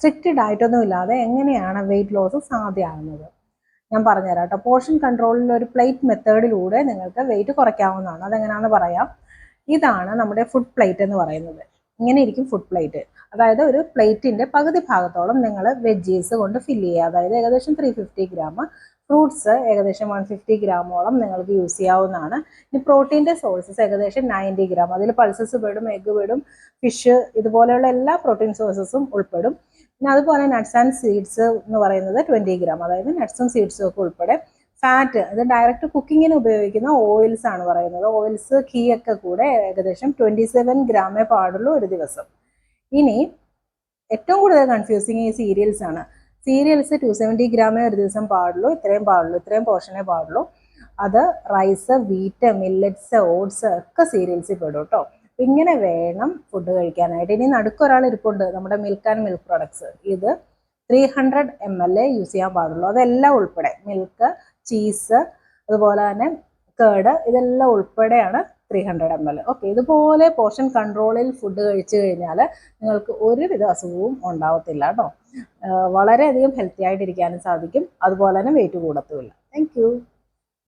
Strict ഡയറ്റൊന്നും ഇല്ലാതെ എങ്ങനെയാണ് weight loss സാധ്യമാകുന്നത് ഞാൻ പറഞ്ഞുതരാം കേട്ടോ. പോർഷൻ കൺട്രോളിൽ ഒരു പ്ലേറ്റ് മെത്തേഡിലൂടെ നിങ്ങൾക്ക് വെയിറ്റ് കുറയ്ക്കാവുന്നതാണ്. അതെങ്ങനെയാണെന്ന് പറയാം. ഇതാണ് നമ്മുടെ ഫുഡ് പ്ലേറ്റ് എന്ന് പറയുന്നത്. ഇങ്ങനെ ഇരിക്കും ഫുഡ് പ്ലേറ്റ്. അതായത് ഒരു പ്ലേറ്റിന്റെ പകുതി ഭാഗത്തോളം നിങ്ങൾ വെജീസ് കൊണ്ട് ഫില്ല് ചെയ്യുക. അതായത് ഏകദേശം 350 ഗ്രാം, ഫ്രൂട്ട്സ് ഏകദേശം 150 ഗ്രാമോളം നിങ്ങൾക്ക് യൂസ് ചെയ്യാവുന്നതാണ്. ഇനി പ്രോട്ടീൻ്റെ സോഴ്സസ് ഏകദേശം 90 ഗ്രാം. അതിൽ പൾസസ് പെടും, എഗ്ഗ് പെടും, ഫിഷ്, ഇതുപോലെയുള്ള എല്ലാ പ്രോട്ടീൻ സോഴ്സസും ഉൾപ്പെടും. പിന്നെ അതുപോലെ നട്ട്സ് ആൻഡ് സീഡ്സ് എന്ന് പറയുന്നത് 20 ഗ്രാം. അതായത് നട്ട്സും സീഡ്സും ഒക്കെ ഉൾപ്പെടെ. ഫാറ്റ്, ഇത് ഡയറക്റ്റ് കുക്കിങ്ങിന് ഉപയോഗിക്കുന്ന ഓയിൽസ് ആണ് പറയുന്നത്. ഓയിൽസ്, ഘീ ഒക്കെ കൂടെ ഏകദേശം 27 ഗ്രാമേ പാടുള്ളൂ ഒരു ദിവസം. ഇനി ഏറ്റവും കൂടുതൽ കൺഫ്യൂസിങ് ഈ സീരിയൽസ് ആണ്. സീരിയൽസ് 270 ഗ്രാമേ ഒരു ദിവസം പാടുള്ളൂ, ഇത്രയും പോർഷനേ പാടുള്ളൂ. അത് റൈസ്, വീറ്റ്, മില്ലറ്റ്സ്, ഓട്സ് ഒക്കെ സീരിയൽസിൽ പെടും കേട്ടോ. ഇങ്ങനെ വേണം ഫുഡ് കഴിക്കാനായിട്ട്. ഇനി നടുക്കൊരാൾ ഇരിപ്പുണ്ട്, നമ്മുടെ മിൽക്ക് ആൻഡ് മിൽക്ക് പ്രൊഡക്ട്സ്. ഇത് 300 ml യൂസ് ചെയ്യാൻ പാടുള്ളൂ. അതെല്ലാം ഉൾപ്പെടെ, മിൽക്ക്, ചീസ്, അതുപോലെ തന്നെ കേർഡ്, ഇതെല്ലാം ഉൾപ്പെടെയാണ് 300 ml. ഓക്കെ, ഇതുപോലെ പോർഷൻ കൺട്രോളിൽ ഫുഡ് കഴിച്ചു കഴിഞ്ഞാൽ നിങ്ങൾക്ക് ഒരുവിധ അസുഖവും ഉണ്ടാവത്തില്ല കേട്ടോ. വളരെയധികം ഹെൽത്തി ആയിട്ടിരിക്കാനും സാധിക്കും. അതുപോലെ തന്നെ വെയിറ്റ് കൂടത്തുമില്ല. Thank you.